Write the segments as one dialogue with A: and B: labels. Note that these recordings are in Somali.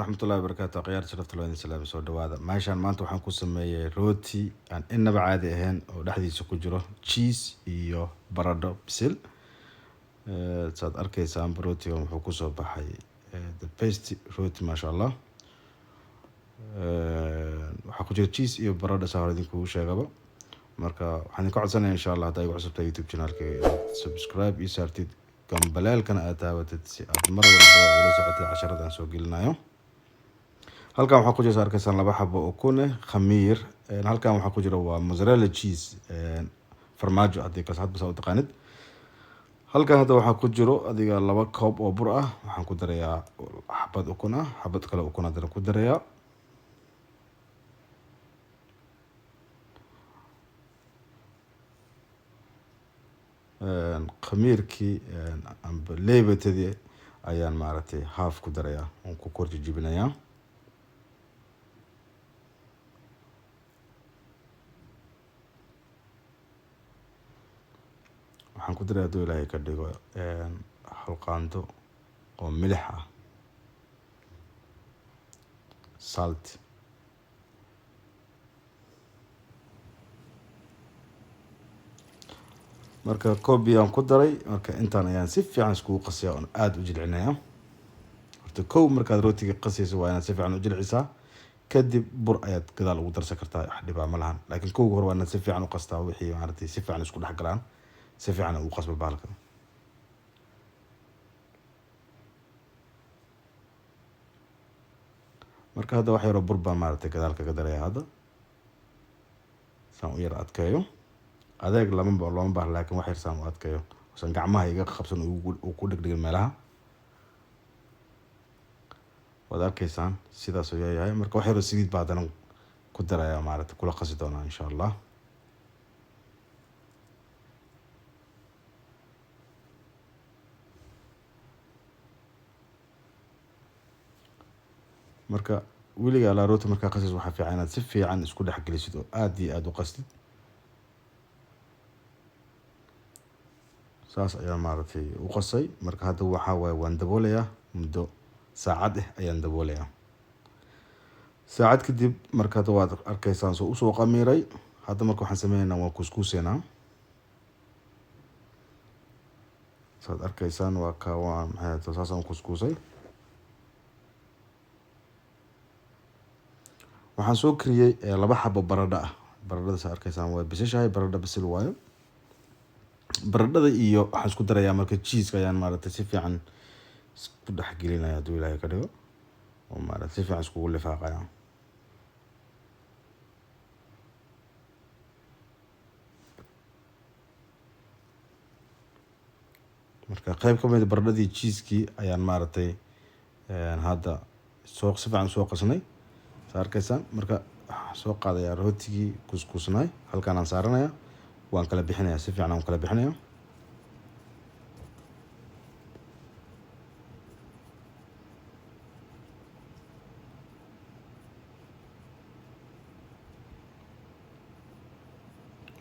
A: waraxmatullaahi wabarakaatu khiyaar sharafta loo idin salaam soo dhawaada meeshaan maanta waxaan ku sameeyay rooti aan inaba caadi ahayn oo dhexdiisa ku jiro cheese iyo baradho bisil saad arkaysaan rootigan wuxuu kusoo baxay the best rooti maasha allah waxaa ku jira cheese iyo baradho saa hore idinkugu sheegaba marka waxaan idinka codsanayaa insha allah haddaa igu cusubtahay youtube channelka subscribe iyo saartid gambaleelkana aad taabatid si aad mar walba ula socotid casharada aan soo gelinayo halkan waxaa ku jira arkaysaan 2 xabo oo ukun khamiir halkan waxaa ku jira waa mozzarella cheese farmaajo haddii kas hadba saa u taqaanid halkan hadda waxaa ku jiro adiga 2 koob oo bur ah waxaan ku darayaa xabad ukun ah xabad kale ukun hadda ku darayaa khamiirkii amba leebatadii ayaan maaragtay half ku darayaa oo ku kor jibinayaa waxaan ku darayaa doo ilaahay ka dhigo hal qaando oo milix ah salt marka koob aan ku daray marka intaan ayaan si fiican iskugu qasiyaa oo aad u jilcinayaa horta koob markaad rootiga qasayso waa inaad si fiican u jilcisaa kadib bur ayaad gadaal ugu darsan kartaa wax dhibaa ma lahan laakiin koob hore waa inaad si fiican u qastaa wixii maaragtay si fiican isku dhex galaan si fiican ugu qasba baalka marka hadda wax yar oo bur baan maaragtay gadaal kaga darayaa hadda saan u yar adkeeyo adeeg lama baahan laakiin wax yar saan u adkeeyo san gacmaha iga qabsan uu ku dhigdhigin meelaha waad arkaysaan sidaas oo yahay marka wax yar oo saliid baa haddana ku darayaa maaragtay kula qasi doonaa insha allah marka wiliga la rooti marka qasis waxa fiican inaad si fiican isku dhex gelisid oo aad iyo aad u qastid saas ayaa maaragtay u qasay marka hadda waxa waay waan daboolayaa muddo saacad ayaan daboolayaa saacad kadib marka hadda waad arkaysaan soo usoo qamiiray hadda marka waxaan sameynaynaa waan kuskuuseynaa saad arkaysaan waa ka waan maxay saasaan kuskuusay waxaan soo kariyay 2 xabo baradho ah baradhada saa arkaysaan waa bisashahay baradho bisil waayo baradhada iyo waxaan isku darayaa marka cheese ayaan maaragtay si fiican isku dhex gelinayaa doo ilaahay ka dhigo oo maaragtay si fiican iskugu lifaaqayaa marka qayb ka mid ah baradhadii cheese-kii ayaan maaragtay hadda si fiican soo qasnay arkaysaan marka soo qaadayaa rootigii kuskusnay halkaan aan saaranayaa waan kala bixinayaa si fiican aan kala bixinayaa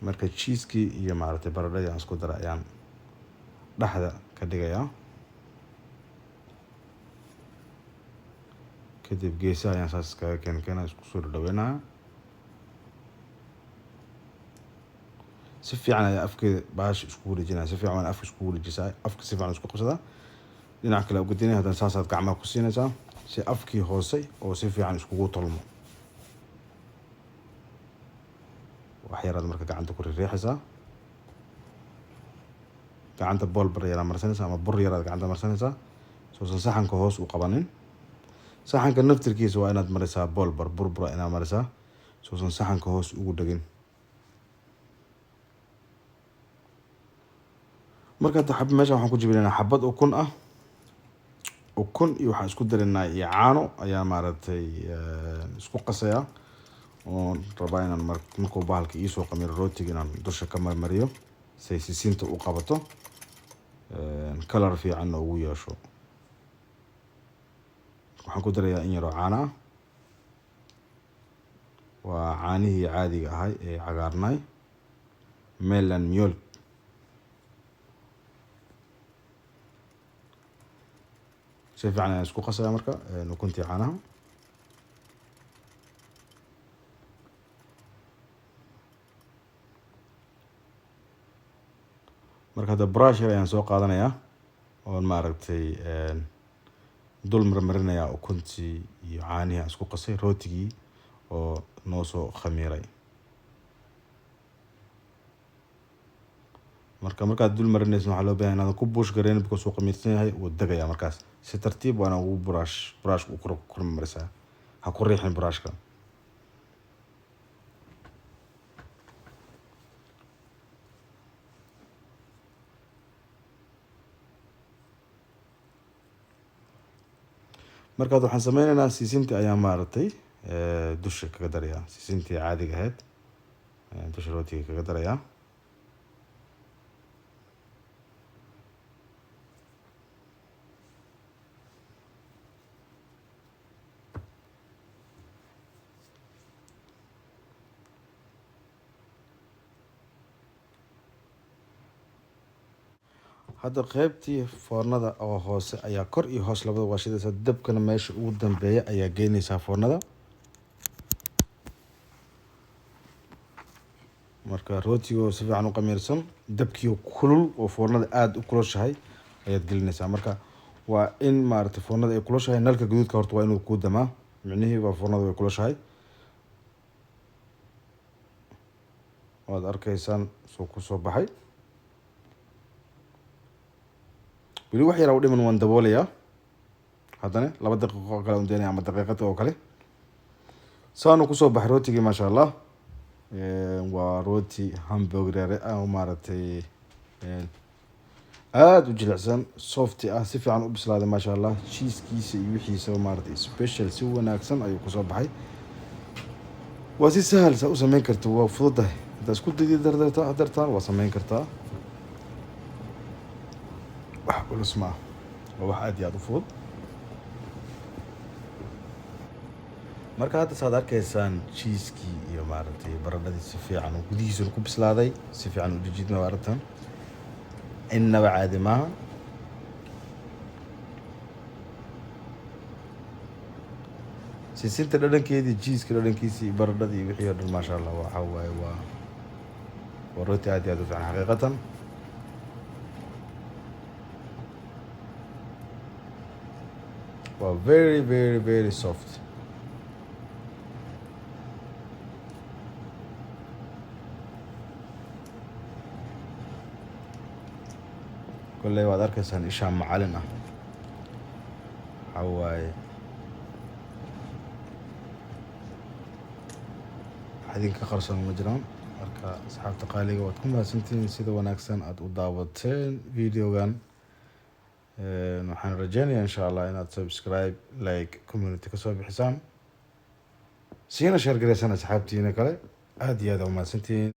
A: marka cheese-kii iyo maaragtay baradhadii aan isku daray ayaan dhexda ka dhigayaa kadib geesaha ayaan saas kaga keenaa isku soo dhaweynaa si fiican ayaa afkeeda baash isku wareejinaa si fiican afka isku wareejisaa afka si fiican isku qabsadaa dhinaca kale ugu dinay haddana saasaad gacmaha ku siinaysaa si afkii hoose oo si fiican iskugu tolmo wax yaraad marka gacanta ku riixaysaa gacanta bool bar yaraad marsanaysaa ama bur yaraad gacanta marsanaysaa soosan saxanka hoos u qabanin saxanka naftirkiisa waa inaad marisaa bool bar burbura inaad marisaa soosan saxanka hoos ugu dhagin marka hadda meeshaan waxaan ku jibinaynaa xabad ukun ah ukun iyo waxaan isku darinaa iyo caano ayaa maaragtay isku qasayaa oo rabaa inaan markuu bahalka ii soo qamiro rootiga inaan dusha ka marmariyo say sisinta u qabato kalar fiicanna ugu yeesho waxaan ku darayaa in yaroo caano ah waa caanihii caadiga ahay ee cagaarnay melon milk si fiican ayaan isku qasayaa marka ukuntii caanaha marka hadda brush yar ayaan soo qaadanayaa oon maaragtay dul marmarinayaa ukuntii iyo caanihi aan isku qasay rootigii oo noo soo khamiiray. markaad dul marinayso waxaa loo baahan inaad ku buush gareyn because uu khamiirsan yahay wuu dagayaa markaas si tartiib waana ugu brush u kor marisaa, ha ku riixin brushka. markaad waxaan sameynaynaa siisintii ayaan maaragtay dusha kaga darayaa, siisintii caadiga ahayd dusha rootiga kaga darayaa. hadda qaybtii foornada oo hoose ayaa kor iyo hoos labada waa shidaysaa, dabkana meesha ugu dambeeya ayaa geynaysaa foornada. marka rootiga si fiican u khamiirsan dabkii kulul oo foornada aad u kulushahay ayaad gelinaysaa. marka waa in maaragtay foornada ay kulushahay, nalka gaduudka horta waa inuu ku damaa, micnihii waa foornada way kulushahay. waad arkaysaan soo ku soo baxay. weli wax yar u dhiman waan daboolayaa, haddana 2 daqiiqo kale u daynaya ama daqiiqad oo kale. saanu kusoo baxay rootigii maasha Allah. waa rooti hamburger ah maaragtay aad u jilicsan, soft ah, si fiican u bislaaday maasha Allah. cheese-kiisa iyo wixiisa maaragtay special si wanaagsan ayuu kusoo baxay. waa si sahal u sameyn kartaa, waa fududahay. haddaad isku daydi dartaan waa sameyn kartaa, wax culus ma aha, waa wax aad iyo aad u fudud. marka hadda saad arkaysaan cheese-kii iyo maaragtay baradhadii si fiican gudihiisa ku bislaaday, si fiican u jijidma maaragtan innaba caadi maaha. siisinta dhadhankeedii, cheese-ka dhadhankiisii, baradhadii wixii oo dhan maasha Allah waxa waaye waa rooti aad iyo aad u fiican xaqiiqatan. waa very very very soft. kolley waad arkaysaan ishaa macalin ah, waxa waaye wax idinka qarsoon ma jiraan. marka asxaabta qaaliga waad ku mahadsantihiin sida wanaagsan aad u daawateen videogan. waxaan rajeynayaa insha Allah inaad subscribe, like, community ka soo bixisaan, siina share gareysaan asxaabtiina kale. aad iyo aad u mahadsantihiin.